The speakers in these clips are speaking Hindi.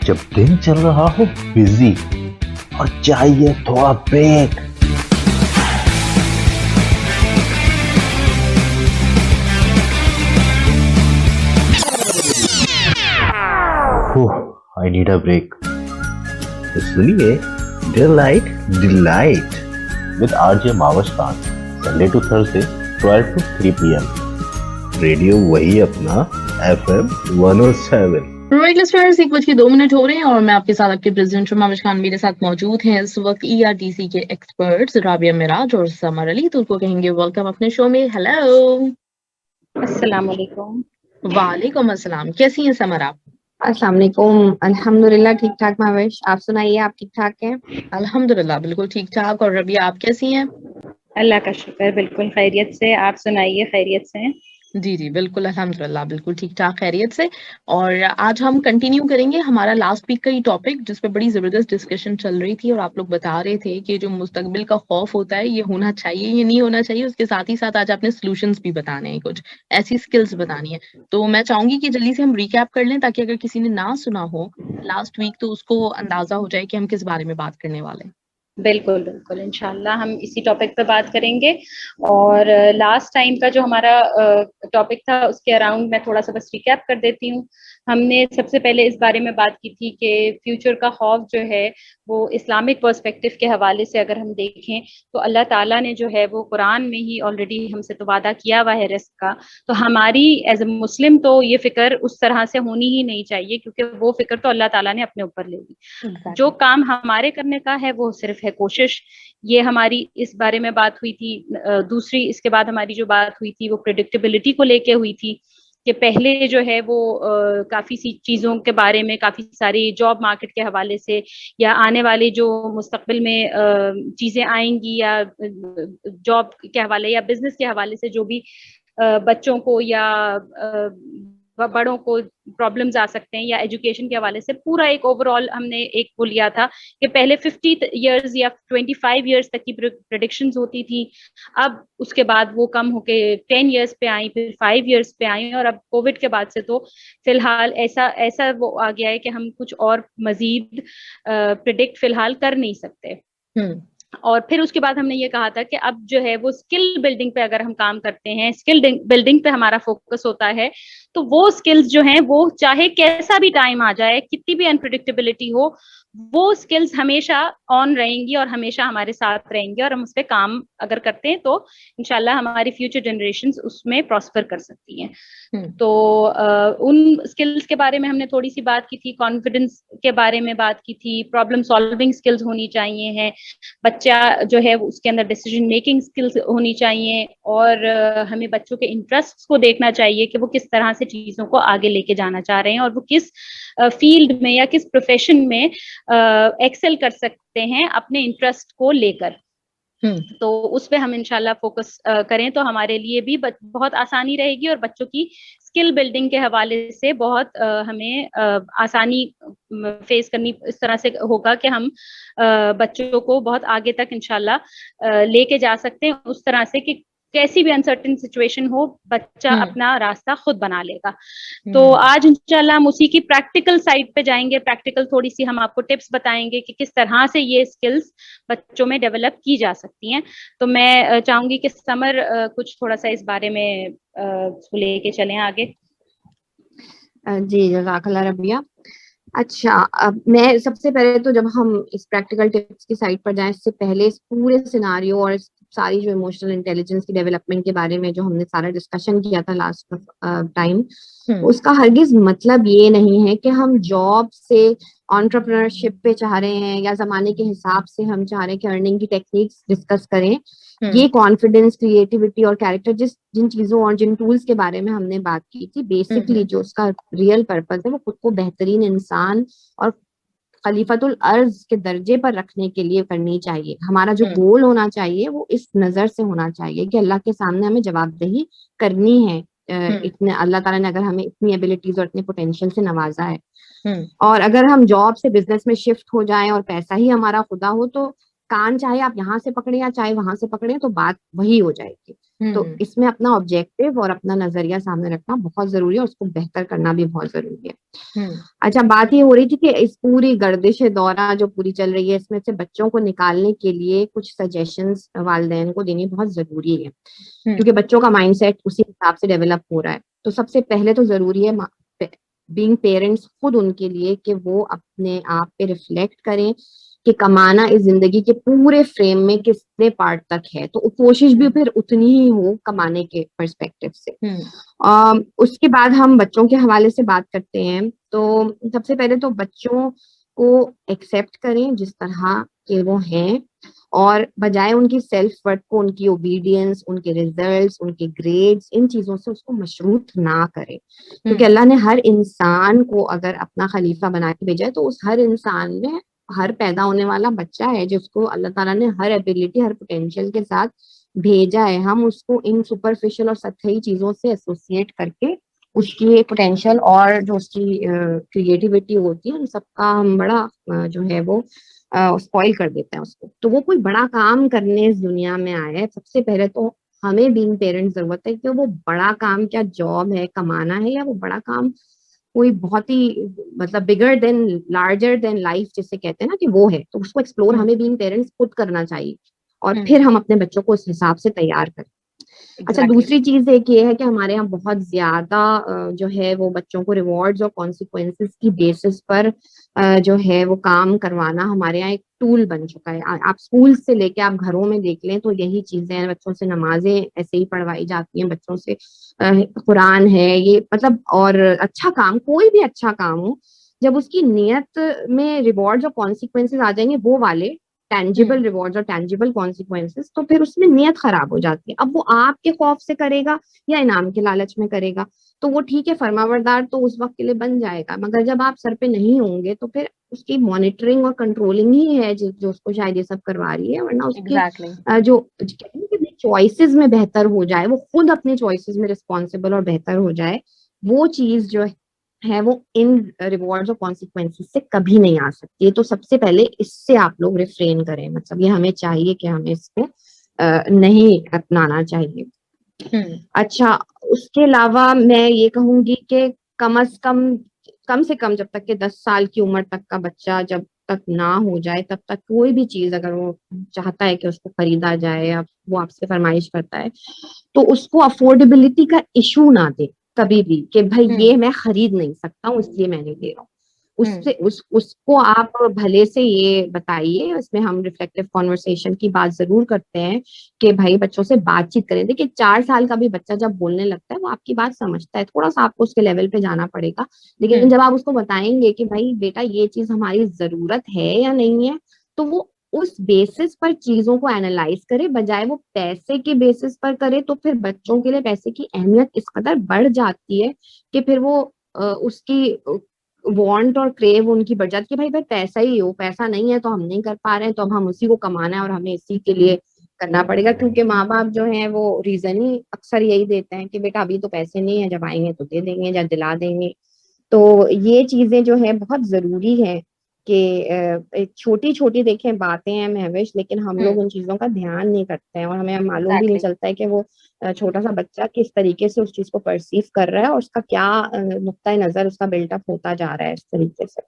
जब दिन चल रहा हो बिजी और चाहिए थोड़ा break. I need a break. तो सुनिए डिलाइट डिलाइट विद आरजे मावस्तान, Sunday to Thursday 12 to 3 PM। Radio वही अपना FM 107। राइट लिस्टनर्स, 1:02 हो रहे हैं और मैं आपके साथ आपके प्रेसिडेंट शमाविश खान मेरे साथ मौजूद हैं इस वक्त ERTC के एक्सपर्ट्स राबिया मिराज और समर अली। तो उनको कहेंगे वेलकम अपने शो में। हेलो, अस्सलाम वालेकुम। वालेकुम अस्सलाम। कैसी हैं समर आप? अस्सलाम वालेकुम। अल्हम्दुलिल्लाह ठीक ठाक माविश, आप सुनाइए, आप ठीक ठाक हैं? अल्हम्दुलिल्लाह बिल्कुल ठीक ठाक। और रबिया आप कैसी हैं? अल्लाह का शुक्र, बिल्कुल खैरियत से। आप सुनाइए, खैरियत से हैं? जी बिल्कुल अल्हम्दुलिल्लाह बिल्कुल ठीक ठाक खैरियत से। और आज हम कंटिन्यू करेंगे हमारा लास्ट वीक का ही टॉपिक, जिस पे बड़ी जबरदस्त डिस्कशन चल रही थी और आप लोग बता रहे थे कि जो मुस्तकबिल का खौफ होता है ये होना चाहिए ये नहीं होना चाहिए। उसके साथ ही साथ आज आपने सॉल्यूशंस भी बताने हैं, कुछ ऐसी स्किल्स बतानी है। तो मैं चाहूंगी कि जल्दी से हम रिकैप कर लें ताकि अगर किसी ने ना सुना हो लास्ट वीक तो उसको अंदाजा हो जाए कि हम किस बारे में बात करने वाले हैं। बिल्कुल बिल्कुल, इंशाल्लाह हम इसी टॉपिक पे बात करेंगे। और लास्ट टाइम का जो हमारा टॉपिक था उसके अराउंड मैं थोड़ा सा बस रिकैप कर देती हूँ। हमने सबसे पहले इस बारे में बात की थी कि फ्यूचर का खौफ जो है वो इस्लामिक पर्सपेक्टिव के हवाले से अगर हम देखें तो अल्लाह ताला ने जो है वो कुरान में ही ऑलरेडी हमसे तो वादा किया हुआ है रिस्क का। तो हमारी एज ए मुस्लिम तो ये फिक्र उस तरह से होनी ही नहीं चाहिए, क्योंकि वो फिक्र तो अल्लाह ताला ने अपने ऊपर ले ली। जो काम हमारे करने का है वो सिर्फ है कोशिश। ये हमारी इस बारे में बात हुई थी। दूसरी इसके बाद हमारी जो बात हुई थी वो प्रेडिक्टेबिलिटी को लेके हुई थी कि पहले जो है वो काफी सी चीजों के बारे में, काफी सारी जॉब मार्केट के हवाले से या आने वाले जो मुस्तकबिल में चीजें आएंगी या जॉब के हवाले या बिजनेस के हवाले से जो भी बच्चों को या बड़ों को प्रॉब्लम्स आ सकते हैं या एजुकेशन के हवाले से पूरा एक ओवरऑल हमने एक वो लिया था कि पहले 50 इयर्स या 25 इयर्स तक की प्रेडिक्शंस होती थी। अब उसके बाद वो कम होके 10 इयर्स पे आई, फिर 5 इयर्स पे आई, और अब कोविड के बाद से तो फिलहाल ऐसा ऐसा वो आ गया है कि हम कुछ और मजीद प्रिडिक्ट फिलहाल कर नहीं सकते। और फिर उसके बाद हमने ये कहा था कि अब जो है वो स्किल बिल्डिंग पे अगर हम काम करते हैं, स्किल बिल्डिंग पे हमारा फोकस होता है, तो वो स्किल्स जो हैं वो चाहे कैसा भी टाइम आ जाए, कितनी भी अनप्रिडिक्टेबिलिटी हो, वो स्किल्स हमेशा ऑन रहेंगी और हमेशा हमारे साथ रहेंगी। और हम उस पर काम अगर करते हैं तो इंशाल्लाह हमारी फ्यूचर जनरेशंस उसमें प्रॉस्पर कर सकती हैं। तो उन स्किल्स के बारे में हमने थोड़ी सी बात की थी, कॉन्फिडेंस के बारे में बात की थी, प्रॉब्लम सॉल्विंग स्किल्स होनी चाहिए हैं, बच्चा जो है उसके अंदर डिसीजन मेकिंग स्किल्स होनी चाहिए, और हमें बच्चों के इंटरेस्ट्स को देखना चाहिए कि वो किस तरह से चीजों को आगे लेके जाना चाह रहे हैं और वो किस फील्ड में या किस प्रोफेशन में एक्सेल कर सकते हैं अपने इंटरेस्ट को लेकर। तो उस पे हम इंशाल्लाह फोकस करें तो हमारे लिए भी बहुत आसानी रहेगी और बच्चों की स्किल बिल्डिंग के हवाले से बहुत हमें आसानी फेस करनी इस तरह से होगा कि हम बच्चों को बहुत आगे तक इंशाल्लाह लेके जा सकते हैं, उस तरह से कि कैसी भी अनसर्टेन सिचुएशन हो बच्चा अपना रास्ता खुद बना लेगा। तो आज इंशाल्लाह हम उसी की प्रैक्टिकल साइड पे जाएंगे। प्रैक्टिकल थोड़ी सी हम आपको टिप्स बताएंगे कि किस तरह से ये स्किल्स बच्चों में डेवलप की जा सकती हैं। तो मैं चाहूंगी कि समर कुछ थोड़ा सा इस बारे में लेके चलें आगे। जी जज़ाकल्लाह रबिया। अच्छा, अब मैं सबसे पहले तो जब हम इस प्रैक्टिकल टिप्स की साइड पर जाएं, इससे पहले इस पूरे सिनारियो और सारी जो इमोशनल इंटेलिजेंस की डेवलपमेंट के बारे में जो हमने सारा डिस्कशन किया था लास्ट टाइम, उसका हरगिज मतलब ये नहीं है कि हम जॉब से एंटरप्रेन्योरशिप पे चाह रहे हैं या जमाने के हिसाब से हम चाह रहे हैं कि अर्निंग की टेक्निक्स डिस्कस करें। ये कॉन्फिडेंस, क्रिएटिविटी और कैरेक्टर जिन चीजों और जिन टूल्स के बारे में हमने बात की थी, बेसिकली जो उसका रियल पर्पस है वो खुद को बेहतरीन इंसान और खलीफतुल अर्ज के दर्जे पर रखने के लिए करनी चाहिए। हमारा जो गोल होना चाहिए वो इस नजर से होना चाहिए कि अल्लाह के सामने हमें जवाबदेही करनी है। इतने अल्लाह ताला ने अगर हमें इतनी एबिलिटीज और इतने पोटेंशियल से नवाजा है, और अगर हम जॉब से बिजनेस में शिफ्ट हो जाएं और पैसा ही हमारा खुदा हो तो कान चाहे आप यहाँ से पकड़े या चाहे वहां से पकड़े तो बात वही हो जाएगी। तो हम्म इसमें अपना ऑब्जेक्टिव और अपना नजरिया सामने रखना बहुत जरूरी है और उसको बेहतर करना भी बहुत जरूरी है। हम्म अच्छा, बात ये हो रही थी कि इस पूरी गर्दिश दौरा जो पूरी चल रही है इसमें से बच्चों को निकालने के लिए कुछ सजेशंस वालिदैन को देनी बहुत जरूरी है, क्योंकि बच्चों का माइंडसेट उसी हिसाब से डेवलप हो रहा है। तो सबसे पहले तो जरूरी है बीइंग पेरेंट्स खुद उनके लिए कि वो अपने आप पे रिफ्लेक्ट करें कि कमाना इस जिंदगी के पूरे फ्रेम में कितने पार्ट तक है, तो कोशिश भी फिर उतनी ही हो कमाने के पर्सपेक्टिव से। उसके बाद हम बच्चों के हवाले से बात करते हैं, तो सबसे पहले तो बच्चों को एक्सेप्ट करें जिस तरह के वो हैं, और बजाय उनकी सेल्फ वर्थ को उनकी ओबीडियंस, उनके रिजल्ट्स, उनके ग्रेड्स, इन चीजों से उसको मशरूत ना करें, क्योंकि अल्लाह ने हर इंसान को अगर अपना खलीफा बना के भेजा है तो उस हर इंसान में हर पैदा होने वाला बच्चा है जिसको अल्लाह ताला ने हर एबिलिटी, हर पोटेंशियल के साथ भेजा है। हम उसको इन सुपरफिशियल और सतही चीजों से एसोसिएट करके उसकी पोटेंशियल और जो उसकी क्रिएटिविटी होती है उन सबका हम बड़ा जो है वो स्पॉइल कर देते हैं उसको। तो वो कोई बड़ा काम करने इस दुनिया में आया है, सबसे पहले तो हमें बीइंग पेरेंट्स जरूरत है कि वो बड़ा काम क्या जॉब है, कमाना है, या वो बड़ा काम कोई बहुत ही मतलब bigger than larger than life जिसे कहते हैं ना कि वो है, तो उसको एक्सप्लोर हमें बीइंग पेरेंट्स खुद करना चाहिए और फिर हम अपने बच्चों को उस हिसाब से तैयार करें। अच्छा, दूसरी चीज एक ये है कि हमारे यहाँ बहुत ज्यादा जो है वो बच्चों को रिवॉर्ड्स और कॉन्सिक्वेंसेस की बेसिस पर जो है वो काम करवाना हमारे यहाँ एक टूल बन चुका है। आप स्कूल से लेके आप घरों में देख लें तो यही चीजें हैं, बच्चों से नमाजें ऐसे ही पढ़वाई जाती हैं, बच्चों से कुरान है ये मतलब, और अच्छा काम, कोई भी अच्छा काम हो, जब उसकी नियत में रिवॉर्ड्स और कॉन्सिक्वेंसेस आ जाएंगे वो वाले टेंजिबल रिवॉर्ड्स और टेंजिबल कॉन्सिक्वेंसेस, तो फिर उसमें नियत खराब हो जाती है। अब वो आपके खौफ से करेगा या इनाम के लालच में करेगा, तो वो ठीक है, फरमाबरदार तो उस वक्त के लिए बन जाएगा, मगर जब आप सर पे नहीं होंगे तो फिर उसकी मॉनिटरिंग और कंट्रोलिंग ही है जो उसको शायद ये सब करवा रही है, वरना उसके जो चॉइसेस में बेहतर हो जाए, वो खुद अपने चॉइसेस में रिस्पॉन्सिबल और बेहतर हो जाए, वो चीज जो है वो इन रिवॉर्ड्स और कॉन्सिक्वेंसेस से कभी नहीं आ सकती है। तो सबसे पहले इससे आप लोग रिफ्रेन करें, मतलब ये हमें चाहिए कि हमें इसको नहीं अपनाना चाहिए। अच्छा, उसके अलावा मैं ये कहूंगी कि कम से कम जब तक के 10 साल की उम्र तक का बच्चा जब तक ना हो जाए तब तक कोई भी चीज अगर वो चाहता है कि उसको खरीदा जाए या वो आपसे फरमाइश करता है तो उसको अफोर्डेबिलिटी का इशू ना दे कभी भी कि भाई ये मैं खरीद नहीं सकता हूँ इसलिए मैं नहीं दे रहा हूँ। उससे उसको आप भले से ये बताइए, इसमें हम रिफ्लेक्टिव कॉन्वर्सेशन की बात जरूर करते हैं कि भाई बच्चों से बातचीत करें। देखिए 4 साल का भी बच्चा जब बोलने लगता है वो आपकी बात समझता है, थोड़ा सा आपको उसके लेवल पे जाना पड़ेगा, लेकिन जब आप उसको बताएंगे कि भाई बेटा ये चीज हमारी जरूरत है या नहीं है, तो वो उस बेसिस पर चीजों को एनालाइज करे, बजाय वो पैसे के बेसिस पर करे। तो फिर बच्चों के लिए पैसे की अहमियत इस कदर बढ़ जाती है कि फिर वो उसकी वांट और क्रेव उनकी बढ़ जाती है, भाई भाई पैसा ही हो, पैसा नहीं है तो हम नहीं कर पा रहे हैं, तो अब हम उसी को कमाना है और हमें इसी के लिए करना पड़ेगा। क्योंकि माँ बाप जो है वो रीजन ही अक्सर यही देते हैं कि बेटा अभी तो पैसे नहीं है, जब आएंगे तो दे देंगे या दिला देंगे। तो ये चीजें जो है बहुत जरूरी है कि छोटी छोटी देखें बातें हैं महविश, लेकिन हम लोग उन चीजों का ध्यान नहीं करते हैं और हमें मालूम भी नहीं चलता है कि वो छोटा सा बच्चा किस तरीके से उस चीज को परसीव कर रहा है और उसका क्या नुक्ता नजर उसका बिल्टअप होता जा रहा है इस तरीके से।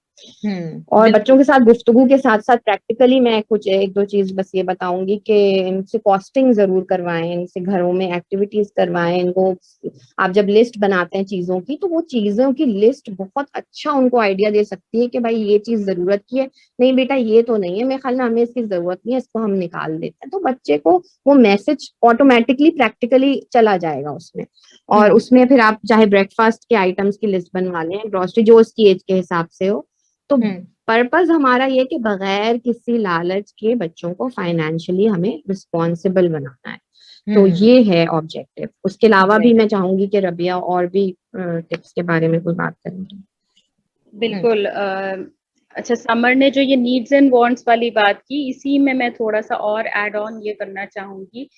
और बच्चों के साथ गुफ्तगू के साथ साथ प्रैक्टिकली मैं कुछ एक दो चीज बस ये बताऊंगी कि इनसे कॉस्टिंग जरूर करवाएं, इनसे घरों में एक्टिविटीज करवाएं। इनको आप जब लिस्ट बनाते हैं चीजों की तो वो चीजों की लिस्ट बहुत अच्छा उनको आइडिया दे सकती है कि भाई ये चीज जरूरत की है, नहीं बेटा ये तो नहीं है, मेरे ख्याल में हमें इसकी जरूरत नहीं है, इसको हम निकाल देते हैं। तो बच्चे को वो मैसेज ऑटोमेटिकली प्रैक्टिकली चला जाएगा उसमें। और उसमें फिर आप चाहे ब्रेकफास्ट के आइटम्स की लिस्ट बनवा लें, ग्रोसरी जो उसकी एज के हिसाब से हो। तो पर्पस हमारा ये कि बगैर किसी लालच के बच्चों को फाइनेंशियली हमें रिस्पॉन्सिबल बनाना है, तो ये है ऑब्जेक्टिव। उसके अलावा भी मैं चाहूंगी कि रबिया और भी टिप्स के बारे में कोई बात करेंगे। बिल्कुल। अच्छा, समर ने जो ये नीड्स एंड वांट्स वाली बात की, इसी में मैं थोड़ा सा और ऐड ऑन ये करना चाहूंगी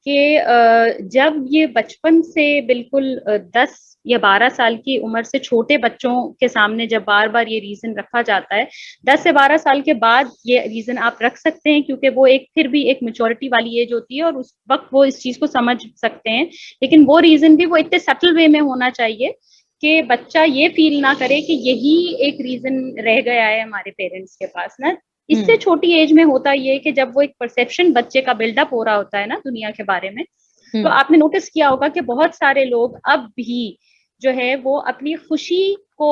कि जब ये बचपन से बिल्कुल 10 या 12 साल की उम्र से छोटे बच्चों के सामने जब बार बार ये रीजन रखा जाता है, 10 से 12 साल के बाद ये रीजन आप रख सकते हैं, क्योंकि वो एक फिर भी एक मैच्योरिटी वाली एज होती है और उस वक्त वो इस चीज को समझ सकते हैं। लेकिन वो रीजन भी वो इतने सटल वे में होना चाहिए कि बच्चा ये फील ना करे कि यही एक रीजन रह गया है हमारे पेरेंट्स के पास ना। इससे छोटी एज में होता ये कि जब वो एक परसेप्शन बच्चे का बिल्डअप हो रहा होता है ना दुनिया के बारे में, तो आपने नोटिस किया होगा कि बहुत सारे लोग अब भी जो है वो अपनी खुशी को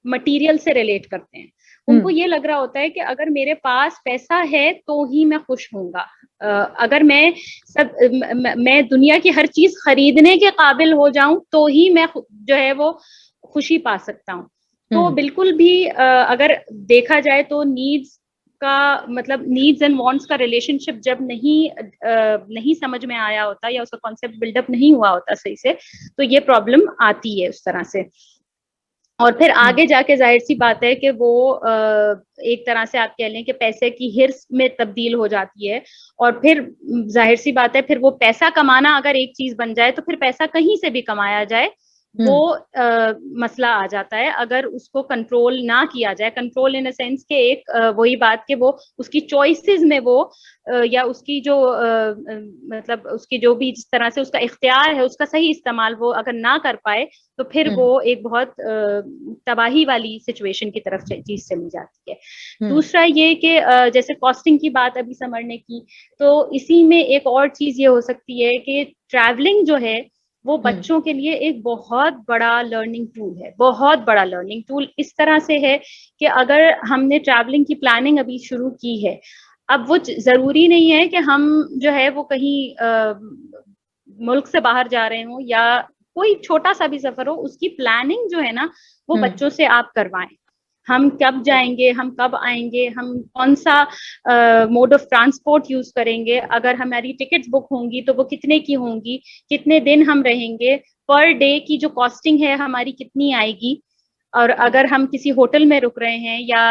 मटेरियल से रिलेट करते हैं। उनको ये लग रहा होता है कि अगर मेरे पास पैसा है तो ही मैं खुश होऊंगा, अगर मैं दुनिया की हर चीज खरीदने के काबिल हो जाऊं तो ही मैं जो है वो खुशी पा सकता हूँ। तो बिल्कुल भी अगर देखा जाए तो नीड्स का मतलब नीड्स एंड वांट्स का रिलेशनशिप जब नहीं समझ में आया होता या उसका कॉन्सेप्ट बिल्डअप नहीं हुआ होता सही से, तो ये प्रॉब्लम आती है उस तरह से। और फिर आगे जाके जाहिर सी बात है कि वो एक तरह से आप कह लें कि पैसे की हिर्स में तब्दील हो जाती है। और फिर जाहिर सी बात है फिर वो पैसा कमाना अगर एक चीज बन जाए तो फिर पैसा कहीं से भी कमाया जाए वो मसला आ जाता है अगर उसको कंट्रोल ना किया जाए। कंट्रोल इन अ सेंस के एक वही बात कि वो उसकी चॉइसेस में वो या उसकी जो मतलब उसकी जो भी जिस तरह से उसका इख्तियार है उसका सही इस्तेमाल वो अगर ना कर पाए तो फिर वो एक बहुत तबाही वाली सिचुएशन की तरफ चीज चली जाती है। दूसरा ये कि जैसे कॉस्टिंग की बात अभी समझने की, तो इसी में एक और चीज ये हो सकती है कि ट्रैवलिंग जो है वो बच्चों के लिए एक बहुत बड़ा लर्निंग टूल है। बहुत बड़ा लर्निंग टूल इस तरह से है कि अगर हमने ट्रैवलिंग की प्लानिंग अभी शुरू की है, अब वो जरूरी नहीं है कि हम जो है वो कहीं मुल्क से बाहर जा रहे हो या कोई छोटा सा भी सफर हो, उसकी प्लानिंग जो है ना वो बच्चों से आप करवाएं। हम कब जाएंगे, हम कब आएंगे, हम कौन सा मोड ऑफ ट्रांसपोर्ट यूज करेंगे, अगर हमारी टिकट्स बुक होंगी तो वो कितने की होंगी, कितने दिन हम रहेंगे, पर डे की जो कॉस्टिंग है हमारी कितनी आएगी, और अगर हम किसी होटल में रुक रहे हैं या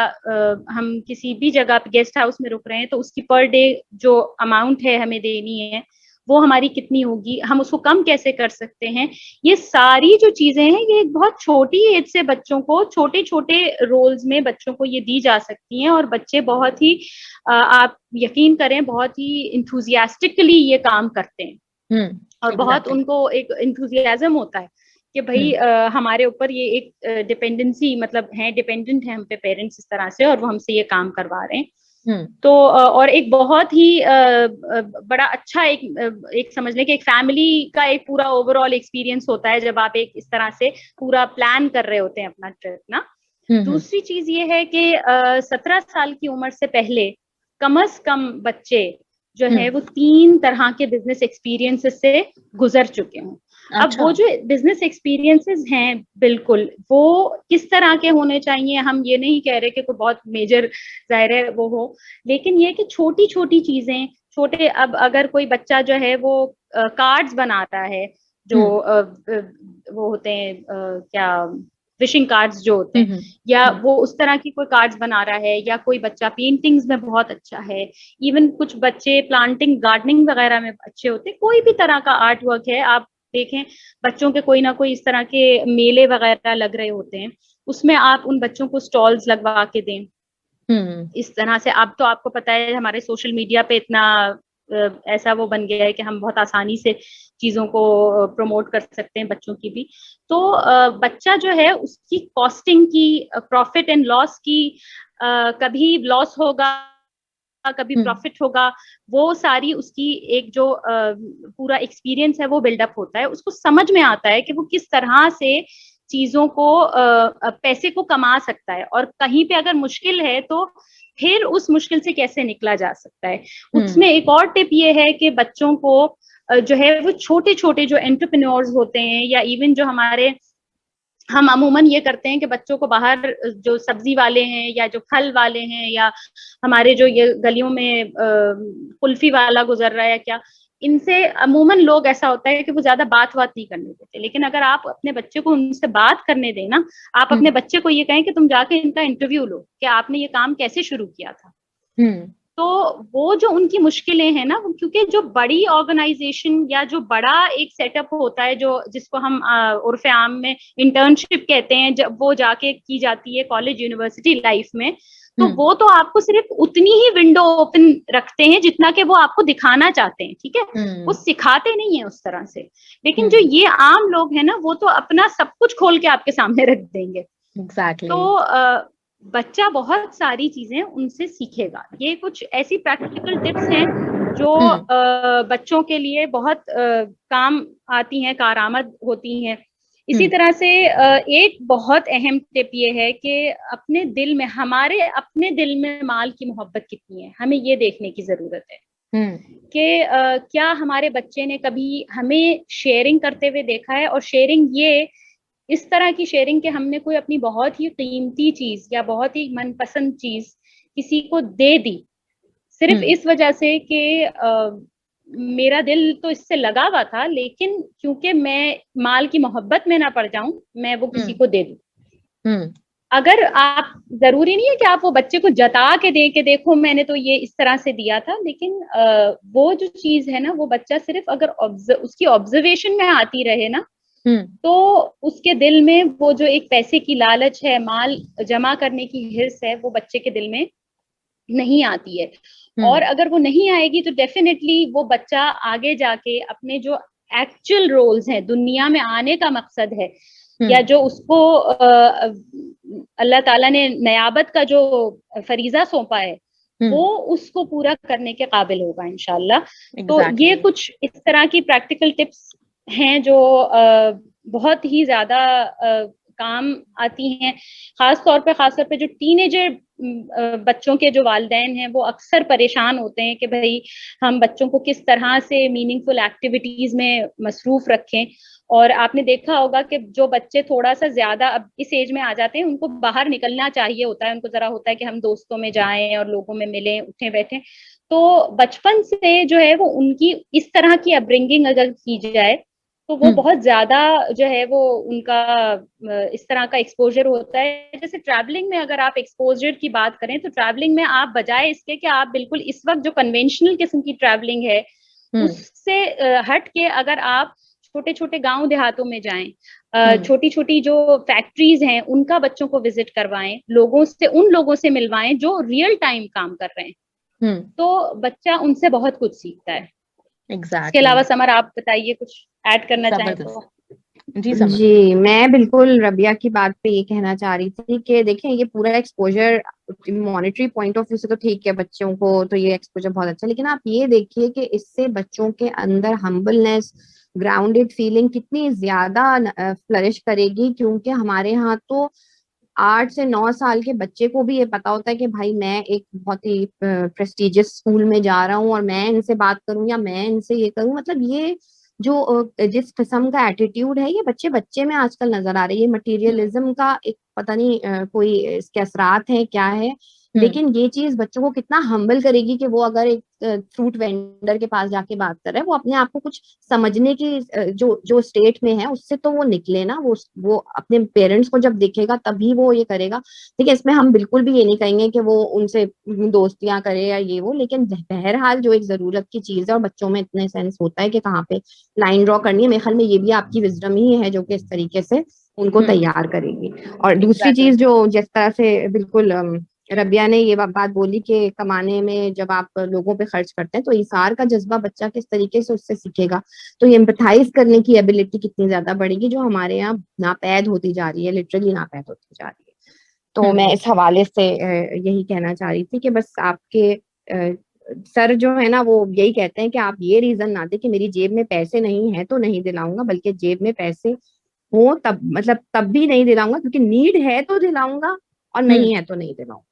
हम किसी भी जगह गेस्ट हाउस में रुक रहे हैं तो उसकी पर डे जो अमाउंट है हमें देनी है वो हमारी कितनी होगी, हम उसको कम कैसे कर सकते हैं। ये सारी जो चीजें हैं ये एक बहुत छोटी एज से बच्चों को छोटे छोटे रोल्स में बच्चों को ये दी जा सकती हैं और बच्चे बहुत ही आप यकीन करें बहुत ही इंथुजियास्टिकली ये काम करते हैं और बहुत उनको एक इंथुजियाज्म होता है कि भाई हमारे ऊपर ये एक डिपेंडेंसी मतलब है, डिपेंडेंट है हम पे पेरेंट्स इस तरह से और वो हमसे ये काम करवा रहे हैं। तो और एक बहुत ही बड़ा अच्छा एक समझ लें कि एक फैमिली का एक पूरा ओवरऑल एक्सपीरियंस होता है जब आप एक इस तरह से पूरा प्लान कर रहे होते हैं अपना ट्रिप ना। दूसरी चीज ये है कि 17 साल की उम्र से पहले कम से कम बच्चे जो है वो 3 तरह के बिजनेस एक्सपीरियंसेस से गुजर चुके हों। अब वो जो बिजनेस एक्सपीरियंसेस हैं बिल्कुल वो किस तरह के होने चाहिए, हम ये नहीं कह रहे कि कोई बहुत मेजर जाहिर है वो हो, लेकिन ये कि छोटी छोटी चीजें छोटे, अब अगर कोई बच्चा जो है वो कार्ड्स बनाता है जो वो होते हैं क्या विशिंग कार्ड्स जो होते हैं या वो उस तरह की कोई कार्ड्स बना रहा है, या कोई बच्चा पेंटिंग्स में बहुत अच्छा है, इवन कुछ बच्चे प्लांटिंग गार्डनिंग वगैरह में अच्छे होते हैं, कोई भी तरह का आर्ट वर्क है आप देखें बच्चों के कोई ना कोई इस तरह के मेले वगैरह लग रहे होते हैं, उसमें आप उन बच्चों को स्टॉल्स लगवा के दें। इस तरह से अब तो आपको पता है हमारे सोशल मीडिया पे इतना ऐसा वो बन गया है कि हम बहुत आसानी से चीजों को प्रमोट कर सकते हैं बच्चों की भी। तो बच्चा जो है उसकी कॉस्टिंग की प्रॉफिट एंड लॉस की कभी लॉस होगा कभी प्रॉफिट होगा, वो सारी उसकी एक जो पूरा एक्सपीरियंस है वो बिल्डअप होता है, उसको समझ में आता है कि वो किस तरह से चीजों को पैसे को कमा सकता है और कहीं पे अगर मुश्किल है तो फिर उस मुश्किल से कैसे निकला जा सकता है। उसमें एक और टिप ये है कि बच्चों को जो है वो छोटे छोटे जो एंटरप्रेन्योर्स होते हैं या इवन जो हमारे हम अमूमन ये करते हैं कि बच्चों को बाहर जो सब्जी वाले हैं या जो फल वाले हैं या हमारे जो ये गलियों में कुल्फी वाला गुजर रहा है क्या, इनसे अमूमन लोग ऐसा होता है कि वो ज्यादा बात नहीं करने देते, लेकिन अगर आप अपने बच्चे को उनसे बात करने दें ना, आप अपने बच्चे को ये कहें कि तुम जाके इनका इंटरव्यू लो कि आपने ये काम कैसे शुरू किया था, तो वो जो उनकी मुश्किलें हैं ना, क्योंकि जो बड़ी ऑर्गेनाइजेशन या जो बड़ा एक सेटअप होता है, जो जिसको हम उर्फ आम में इंटर्नशिप कहते हैं, जब वो जाके की जाती है कॉलेज यूनिवर्सिटी लाइफ में, तो वो तो आपको सिर्फ उतनी ही विंडो ओपन रखते हैं जितना कि वो आपको दिखाना चाहते हैं, ठीक है, वो सिखाते नहीं है उस तरह से। लेकिन जो ये आम लोग हैं ना, वो तो अपना सब कुछ खोल के आपके सामने रख देंगे। एग्जैक्टली। तो बच्चा बहुत सारी चीजें उनसे सीखेगा। ये कुछ ऐसी प्रैक्टिकल टिप्स हैं जो बच्चों के लिए बहुत काम आती हैं, कारआमद होती हैं। इसी तरह से एक बहुत अहम टिप ये है कि अपने दिल में, हमारे अपने दिल में माल की मोहब्बत कितनी है, हमें ये देखने की जरूरत है कि क्या हमारे बच्चे ने कभी हमें शेयरिंग करते हुए देखा है। और शेयरिंग ये इस तरह की शेयरिंग कि हमने कोई अपनी बहुत ही कीमती चीज या बहुत ही मनपसंद चीज किसी को दे दी, सिर्फ इस वजह से कि मेरा दिल तो इससे लगा हुआ था, लेकिन क्योंकि मैं माल की मोहब्बत में ना पड़ जाऊं, मैं वो किसी को दे दूं। अगर आप, जरूरी नहीं है कि आप वो बच्चे को जता के दें कि देखो मैंने तो ये इस तरह से दिया था, लेकिन वो जो चीज है ना, वो बच्चा सिर्फ अगर उसकी ऑब्जर्वेशन में आती रहे ना, तो उसके दिल में वो जो एक पैसे की लालच है, माल जमा करने की हिर्स है, वो बच्चे के दिल में नहीं आती है। और अगर वो नहीं आएगी तो डेफिनेटली वो बच्चा आगे जाके अपने जो एक्चुअल रोल्स हैं, दुनिया में आने का मकसद है, या जो उसको अल्लाह ताला ने नयाबत का जो फरीजा सौंपा है, वो उसको पूरा करने के काबिल होगा इंशाल्लाह। तो ये कुछ इस तरह की प्रैक्टिकल टिप्स हैं जो बहुत ही ज्यादा काम आती हैं। खास तौर पे जो टीनेजर बच्चों के जो वालिदैन हैं, वो अक्सर परेशान होते हैं कि भाई हम बच्चों को किस तरह से मीनिंगफुल एक्टिविटीज में मसरूफ रखें। और आपने देखा होगा कि जो बच्चे थोड़ा सा ज्यादा अब इस एज में आ जाते हैं, उनको बाहर निकलना चाहिए होता है, उनको जरा होता है कि हम दोस्तों में जाएं और लोगों में मिलें, उठें बैठें। तो बचपन से जो है वो उनकी इस तरह की अपब्रिंगिंग अगर की जाए, तो वो बहुत ज्यादा जो है वो उनका इस तरह का एक्सपोजर होता है। जैसे ट्रैवलिंग में अगर आप एक्सपोजर की बात करें, तो ट्रैवलिंग में आप बजाय इसके कि आप बिल्कुल इस वक्त जो कन्वेंशनल किस्म की ट्रैवलिंग है उससे हट के अगर आप छोटे छोटे गांव देहातों में जाएं, छोटी छोटी जो फैक्ट्रीज हैं उनका बच्चों को विजिट करवाएं, उन लोगों से मिलवाएं जो रियल टाइम काम कर रहे हैं, तो बच्चा उनसे बहुत कुछ सीखता है। इसके अलावा समर आप बताइए, कुछ ऐड करना चाहें तो। जी, मैं बिल्कुल रबिया की बात पे ये कहना चाह रही थी कि देखें, ये पूरा exposure monetary point of view से तो ठीक है, बच्चों को तो ये एक्सपोजर बहुत अच्छा, लेकिन आप ये देखिए कि इससे बच्चों के अंदर हम्बलनेस, ग्राउंडेड फीलिंग कितनी ज्यादा फ्लरिश करेगी। क्योंकि हमारे यहाँ तो 8 से 9 साल के बच्चे को भी ये पता होता है कि भाई मैं एक बहुत ही प्रेस्टिजियस स्कूल में जा रहा हूँ और मैं इनसे बात करूं या मैं इनसे ये करूं। मतलब ये जो जिस किस्म का एटीट्यूड है, ये बच्चे बच्चे में आजकल नजर आ रही है। मटेरियलिज्म का एक पता नहीं कोई इसके असरात है क्या है, लेकिन ये चीज बच्चों को कितना हम्बल करेगी कि वो अगर एक फ्रूट वेंडर के पास जाके बात कर रहे हैं, वो अपने आप को कुछ समझने की जो स्टेट में है उससे तो वो निकले ना। वो अपने पेरेंट्स को जब देखेगा तभी वो ये करेगा। ठीक है, इसमें हम बिल्कुल भी ये नहीं कहेंगे कि वो उनसे दोस्तियां करे या ये वो, लेकिन बहरहाल जो एक जरूरत की चीज है, और बच्चों में इतने सेंस होता है कि कहाँ पे लाइन ड्रॉ करनी है। मेरे ख्याल में ये भी आपकी विजडम ही है जो कि इस तरीके से उनको तैयार करेगी। और दूसरी चीज जो जिस तरह से बिल्कुल रबिया ने ये बात बोली कि कमाने में जब आप लोगों पे खर्च करते हैं तो ईसार का जज्बा बच्चा किस तरीके से उससे सीखेगा, तो ये एम्पैथाइज करने की एबिलिटी कितनी ज्यादा बढ़ेगी, जो हमारे यहाँ नापैद होती जा रही है, लिटरली नापैद होती जा रही है। तो मैं इस हवाले से यही कहना चाह रही थी कि बस आपके सर जो है ना, वो यही कहते हैं कि आप ये रीजन ना दे कि मेरी जेब में पैसे नहीं है तो नहीं दिलाऊंगा, बल्कि जेब में पैसे हो तब, मतलब तब भी नहीं दिलाऊंगा, क्योंकि नीड है तो दिलाऊंगा और नहीं है तो नहीं दिलाऊंगा।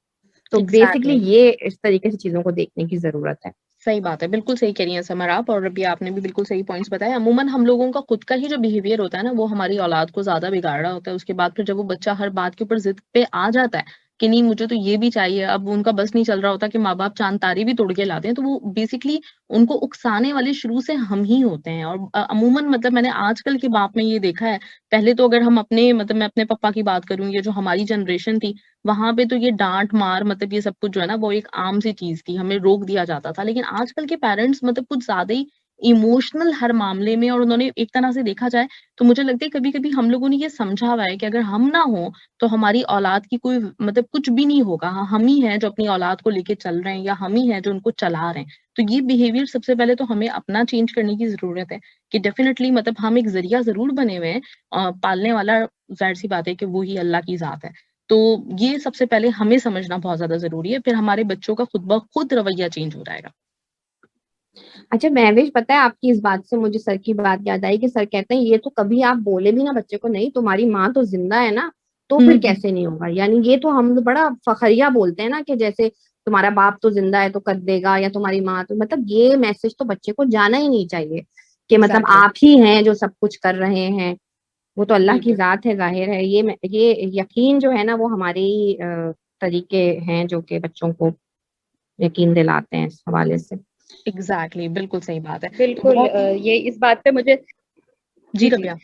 तो बेसिकली ये इस तरीके से चीजों को देखने की जरूरत है। सही बात है, बिल्कुल सही कह रही हैं समर आप, और अभी आपने भी बिल्कुल सही पॉइंट्स बताए। अमूमन हम लोगों का खुद का ही जो बिहेवियर होता है ना, वो हमारी औलाद को ज्यादा बिगाड़ रहा होता है। उसके बाद फिर जब वो बच्चा हर बात के ऊपर जिद पे आ जाता है, कि नहीं मुझे तो ये भी चाहिए, अब उनका बस नहीं चल रहा होता कि माँ बाप चांद तारे भी तोड़ के लाते हैं, तो वो बेसिकली उनको उकसाने वाले शुरू से हम ही होते हैं। और अमूमन मतलब मैंने आजकल के बाप में ये देखा है, पहले तो अगर हम अपने मतलब मैं अपने पापा की बात करूँ, ये जो हमारी जनरेशन थी, वहां पे तो ये डांट मार मतलब ये सब कुछ जो है ना वो एक आम सी चीज थी, हमें रोक दिया जाता था। लेकिन आजकल के पेरेंट्स मतलब कुछ ज्यादा ही इमोशनल हर मामले में, और उन्होंने एक तरह से देखा जाए तो मुझे लगता है कभी कभी हम लोगों ने ये समझा हुआ है कि अगर हम ना हो तो हमारी औलाद की कोई मतलब कुछ भी नहीं होगा। हाँ, हम ही हैं जो अपनी औलाद को लेके चल रहे हैं, या हम ही हैं जो उनको चला रहे हैं। तो ये बिहेवियर सबसे पहले तो हमें अपना चेंज करने की जरूरत है कि डेफिनेटली मतलब हम एक जरिया जरूर बने हुए हैं, पालने वाला जाहिर सी बात है कि वो ही अल्लाह की जात है। तो ये सबसे पहले हमें समझना बहुत ज्यादा जरूरी है, फिर हमारे बच्चों का खुद ब खुद रवैया चेंज हो जाएगा। अच्छा महवेश, पता है आपकी इस बात से मुझे सर की बात याद आई कि सर कहते हैं ये तो कभी आप बोले भी ना बच्चे को, नहीं तुम्हारी माँ तो जिंदा है ना, तो फिर हम्म। कैसे नहीं होगा। यानी ये तो हम बड़ा फखरिया बोलते हैं ना कि जैसे तुम्हारा बाप तो जिंदा है तो कर देगा, या तुम्हारी माँ तो, मतलब ये मैसेज तो बच्चे को जाना ही नहीं चाहिए कि मतलब एग्जैक्टली। आप ही हैं जो सब कुछ कर रहे हैं, वो तो अल्लाह की बिल्कुल। जात है, जाहिर है। ये यकीन जो है ना वो हमारे ही तरीके हैं जो कि बच्चों को यकीन दिलाते हैं इस हवाले से। एग्जैक्टली, बिल्कुल सही बात है। तो बिल्कुल बहुत ये इस बात पे मुझे जी जी जी रबिया।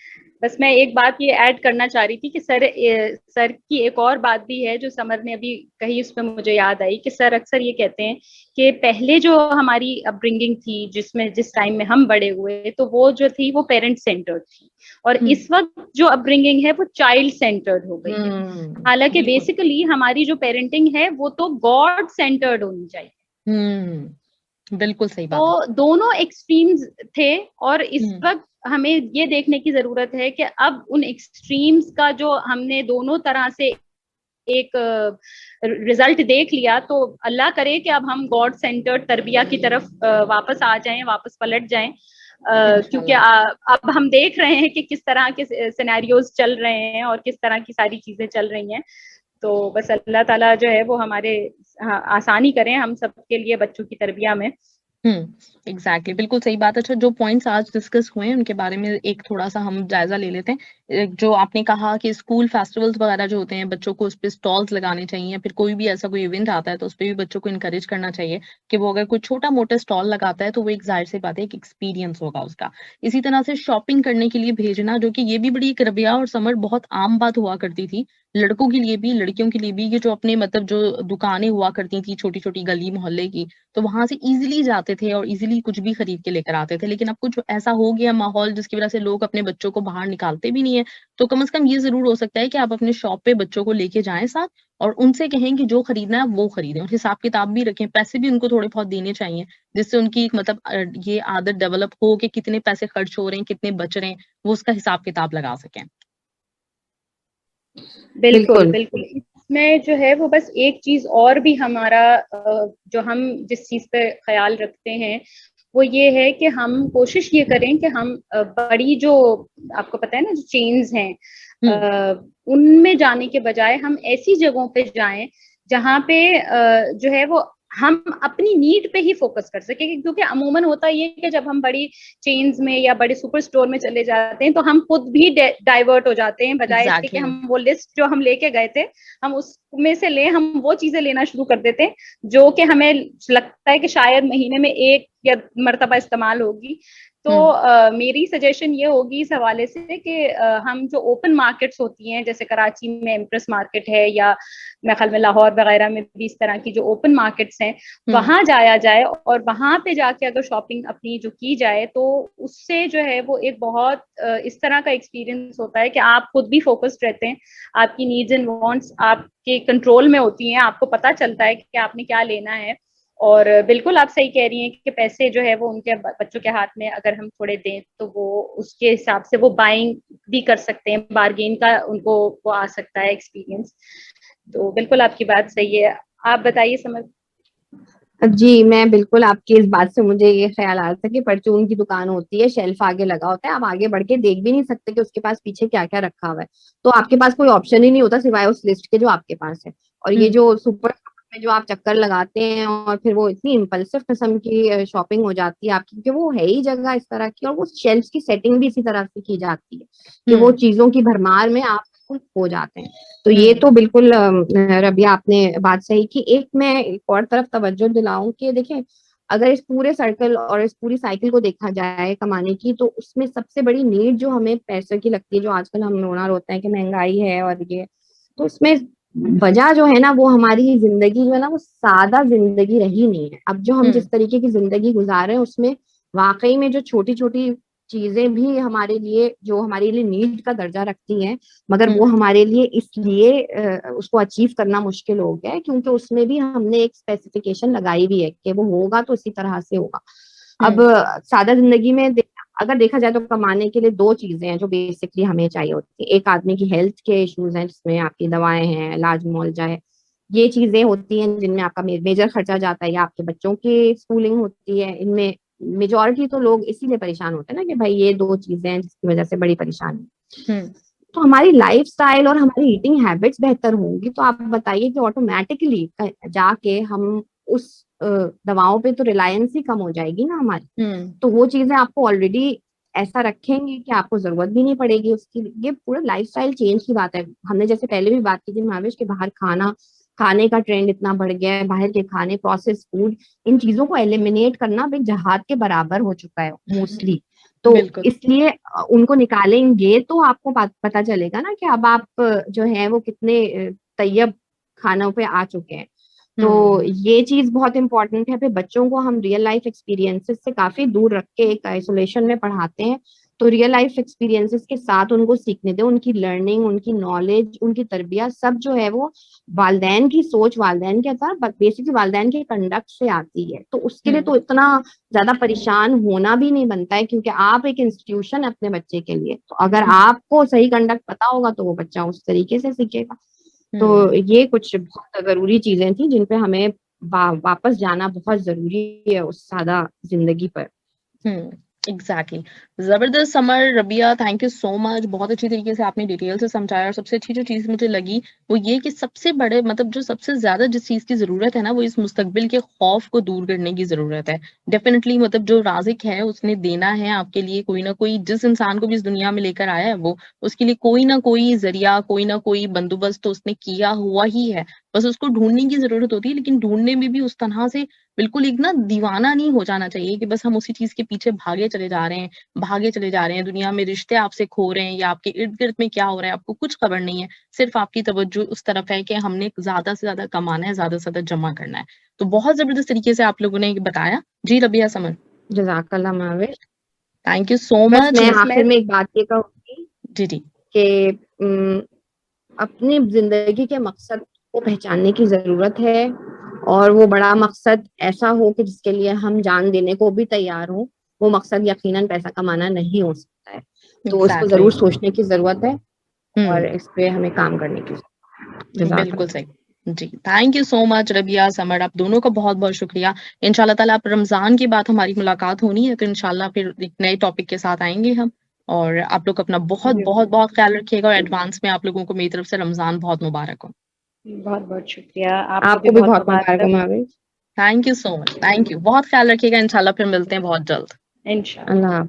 बस मैं एक बात ये ऐड करना चाह रही थी कि सर की एक और बात भी है जो समर ने अभी कही, उसमें मुझे याद आई कि सर अक्सर ये कहते हैं कि पहले जो हमारी अपब्रिंगिंग थी जिसमें जिस टाइम में हम बड़े हुए, तो वो जो थी वो पेरेंट सेंटर्ड थी, और हम्म। इस वक्त जो अपब्रिंगिंग है वो चाइल्ड सेंटर्ड हो गई है। हालांकि बिल्कुल। बेसिकली हमारी जो पेरेंटिंग है वो तो गॉड सेंटर्ड होनी चाहिए। बिल्कुल सही बात है। तो दोनों एक्सट्रीम्स थे, और इस हम्म। वक्त हमें ये देखने की जरूरत है कि अब उन एक्सट्रीम्स का जो हमने दोनों तरह से एक रिजल्ट देख लिया, तो अल्लाह करे कि अब हम गॉड सेंटर्ड तरबिया की तरफ वापस आ जाएं, वापस पलट जाएं, क्योंकि इंशाल्लाह। अब हम देख रहे हैं कि किस तरह के सिनेरियोज चल रहे हैं और किस तरह की सारी चीजें चल रही हैं। तो बस अल्लाह ताला जो है वो हमारे आसानी करें हम सबके लिए बच्चों की तरबिया में। एग्जैक्टली, बिल्कुल सही बात है। अच्छा, जो पॉइंट्स आज डिस्कस हुए हैं उनके बारे में एक थोड़ा सा हम जायजा ले लेते हैं। जो आपने कहा कि स्कूल फेस्टिवल्स वगैरह जो होते हैं बच्चों को उस पर स्टॉल्स लगाने चाहिए, फिर कोई भी ऐसा कोई इवेंट आता है तो उस पर भी बच्चों को इनकरेज करना चाहिए कि वो अगर कोई छोटा मोटा स्टॉल लगाता है तो वो एक जाहिर सी बात है एक एक्सपीरियंस होगा उसका। इसी तरह से शॉपिंग करने के लिए भेजना, जो कि ये भी बड़ी एक रबिया और समर बहुत आम बात हुआ करती थी, लड़कों के लिए भी लड़कियों के लिए भी। ये जो अपने मतलब जो दुकानें हुआ करती थी छोटी छोटी गली मोहल्ले की, तो वहां से इजीली जाते थे और इजीली कुछ भी खरीद के लेकर आते थे। लेकिन अब कुछ ऐसा हो गया माहौल जिसकी वजह से लोग अपने बच्चों को बाहर निकालते भी नहीं है। तो कम से कम ये जरूर हो सकता है कि आप अपने शॉप पे बच्चों को लेके जाएं साथ, और उनसे कहें कि जो खरीदना है वो खरीदें, और हिसाब किताब भी रखें, पैसे भी उनको थोड़े बहुत देने चाहिए, जिससे उनकी एक मतलब ये आदत डेवलप हो कि कितने पैसे खर्च हो रहे हैं, कितने बच रहे हैं, वो उसका हिसाब किताब लगा सकें। बिल्कुल बिल्कुल। बिल्कुल। इसमें जो है वो बस एक चीज और भी हमारा जो हम जिस चीज पे ख्याल रखते हैं वो ये है कि हम कोशिश ये करें कि हम बड़ी जो आपको पता है ना जो चेन्स हैं हम्म। उनमें जाने के बजाय हम ऐसी जगहों पे जाएं जहाँ पे जो है वो हम अपनी नीड पे ही फोकस कर सके, क्योंकि अमूमन होता ये है कि जब हम बड़ी चेन्स में या बड़े सुपर स्टोर में चले जाते हैं तो हम खुद भी डाइवर्ट हो जाते हैं, बजाय इसके कि एग्जैक्टली। हम वो लिस्ट जो हम लेके गए थे हम उसमें से लें, हम वो चीजें लेना शुरू कर देते हैं जो कि हमें लगता है कि शायद महीने में एक या मर्तबा इस्तेमाल होगी। तो मेरी सजेशन ये होगी इस हवाले से कि हम जो ओपन मार्केट्स होती हैं जैसे कराची में एम्प्रेस मार्केट है, या मेरे ख्याल में लाहौर वगैरह में भी इस तरह की जो ओपन मार्केट्स हैं वहां जाया जाए, और वहां पे जाके अगर शॉपिंग अपनी जो की जाए तो उससे जो है वो एक बहुत इस तरह का एक्सपीरियंस होता है कि आप खुद भी फोकस्ड रहते हैं, आपकी नीड्स एंड वांट्स आपके कंट्रोल में होती हैं, आपको पता चलता है कि आपने क्या लेना है। और बिल्कुल आप सही कह रही हैं कि पैसे जो है वो उनके बच्चों के हाथ में अगर हम थोड़े दें तो वो उसके हिसाब से वो बाइंग भी कर सकते हैं, बार्गेन का उनको वो आ सकता है एक्सपीरियंस। तो बिल्कुल आपकी बात सही है। आप बताइए समझ। जी मैं बिल्कुल, आपकी इस बात से मुझे ये ख्याल आ रहा था कि परचून की दुकान होती है, शेल्फ आगे लगा होता है, आप आगे बढ़ के देख भी नहीं सकते कि उसके पास पीछे क्या क्या रखा हुआ है, तो आपके पास कोई ऑप्शन ही नहीं होता सिवाय उस लिस्ट के जो आपके पास है। और ये जो सुपर में जो आप चक्कर लगाते हैं और फिर वो इतनी इम्पल्सिव किस्म की शॉपिंग हो जाती है आपकी, क्योंकि वो है ही जगह इस तरह की, और वो शेल्फ की सेटिंग भी इसी तरह से की जाती है कि वो चीजों की भरमार में आप सक्सेसफुल हो जाते हैं। तो ये तो बिल्कुल रबिया आपने बात सही की। एक मैं एक और तरफ तवज्जो दिलाऊं कि देखिए, अगर इस पूरे सर्कल और इस पूरी साइकिल को देखा जाए कमाने की, तो उसमें सबसे बड़ी नीड जो हमें पैसे की लगती है, जो आजकल हम रोना रोते हैं कि महंगाई है और ये, तो उसमें वजह जो है ना, वो हमारी जिंदगी जो है ना, वो सादा जिंदगी रही नहीं है। अब जो हम जिस तरीके की जिंदगी गुजार रहे हैं, उसमें वाकई में जो छोटी छोटी चीजें भी हमारे लिए, जो हमारे लिए नीड का दर्जा रखती हैं, मगर वो हमारे लिए इसलिए उसको अचीव करना मुश्किल हो गया है क्योंकि उसमें भी हमने एक स्पेसिफिकेशन लगाई हुई है कि वो होगा तो इसी तरह से होगा। अब सादा जिंदगी में अगर देखा जाए तो कमाने के लिए दो चीजें हैं जो बेसिकली हमें चाहिए होती है। एक आदमी की हेल्थ के इश्यूज हैं, जिसमें आपकी दवाएं हैं, इलाज मुआवजा है, ये चीजें होती हैं जिनमें आपका मेजर खर्चा जाता है, या आपके बच्चों की स्कूलिंग होती है। इनमें मेजोरिटी तो लोग इसीलिए परेशान होते हैं ना कि भाई ये दो चीजें हैं जिसकी वजह से बड़ी परेशानी। तो हमारी लाइफस्टाइल और हमारी ईटिंग हैबिट्स बेहतर होंगी तो आप बताइए कि ऑटोमेटिकली जाके हम उस दवाओं पे तो रिलायंस ही कम हो जाएगी ना हमारी। तो वो चीजें आपको ऑलरेडी ऐसा रखेंगे कि आपको जरूरत भी नहीं पड़ेगी उसकी। ये पूरा लाइफस्टाइल चेंज की बात है। हमने जैसे पहले भी बात की थी महावेश, के बाहर खाने का ट्रेंड इतना बढ़ गया है, बाहर के खाने, प्रोसेस फूड, इन चीजों को एलिमिनेट करना अब एक जहाद के बराबर हो चुका है मोस्टली। तो इसलिए उनको निकालेंगे तो आपको पता चलेगा ना कि अब आप जो है वो कितने तैयब खानों पे आ चुके हैं। तो ये चीज बहुत इंपॉर्टेंट है। फिर बच्चों को हम रियल लाइफ एक्सपीरियंसेस से काफी दूर रख के एक आइसोलेशन में पढ़ाते हैं, तो रियल लाइफ एक्सपीरियंसेस के साथ उनको सीखने दें। उनकी लर्निंग, उनकी नॉलेज, उनकी तरबियत सब जो है वो वालदैन की सोच, वालदैन के अथवा बेसिकली वालदैन के कंडक्ट से आती है। तो उसके लिए तो इतना ज्यादा परेशान होना भी नहीं बनता है, क्योंकि आप एक इंस्टीट्यूशन है अपने बच्चे के लिए। तो अगर आपको सही कंडक्ट पता होगा तो वो बच्चा उस तरीके से सीखेगा। तो ये कुछ बहुत जरूरी चीजें थी जिन पे हमें वापस जाना बहुत जरूरी है उस सादा जिंदगी पर। एग्जैक्टली जबरदस्त summer, Rabia, thank you so much. बहुत अच्छी तरीके से आपने डिटेल से समझाया। और सबसे अच्छी जो चीज मुझे लगी वो ये कि सबसे बड़े मतलब जो सबसे ज्यादा जिस चीज की जरूरत है ना, वो इस मुस्तकबिल के खौफ को दूर करने की जरूरत है। डेफिनेटली मतलब जो राज़िक है उसने देना है आपके लिए कोई ना कोई, जिस इंसान को भी इस दुनिया में लेकर आया है वो उसके लिए कोई ना कोई जरिया, कोई ना कोई बंदोबस्त तो उसने किया हुआ ही है। बस उसको ढूंढने की जरूरत होती है, लेकिन ढूंढने में भी उस तरह से बिल्कुल एक ना दीवाना नहीं हो जाना चाहिए कि बस हम उसी चीज के पीछे भागे चले जा रहे हैं। दुनिया में रिश्ते आपसे खो रहे हैं या आपके इर्द गिर्द में क्या हो रहा है आपको कुछ खबर नहीं है। सिर्फ आपकी तवज्जो उस तरफ है कि हमने ज्यादा से ज्यादा कमाना है, ज्यादा से ज्यादा जमा करना है। तो बहुत जबरदस्त तरीके से आप लोगों ने बताया। जी रबिया समर, जज़ाकल्लाह महावेश, थैंक यू सो बस मच। मैं आखिर में एक बात ये कहूंगी जी जी कि अपनी जिंदगी के मकसद को पहचानने की जरूरत है, और वो बड़ा मकसद ऐसा हो कि जिसके लिए हम जान देने को भी तैयार हो। वो मकसद यकीनन पैसा कमाना नहीं हो सकता है। तो उसको जरूर सोचने की जरूरत है और इस पे हमें काम करने की जरूरत है। बिल्कुल सही जी। Thank you so much Rabia, Samar, आप दोनों का बहुत बहुत शुक्रिया। इंशाल्लाह ताला आप रमजान के बाद हमारी मुलाकात होनी है, तो इंशाल्लाह फिर एक नए टॉपिक के साथ आएंगे हम। और आप लोग अपना बहुत बहुत बहुत ख्याल रखिएगा। और एडवांस में आप लोगों को मेरी तरफ से रमजान बहुत मुबारक हो। बहुत बहुत शुक्रिया, आपको भी बहुत मुबारक हो। Thank you so much, thank you. बहुत ख्याल रखिएगा। इंशाल्लाह फिर मिलते हैं बहुत जल्द। इंशाल्लाह।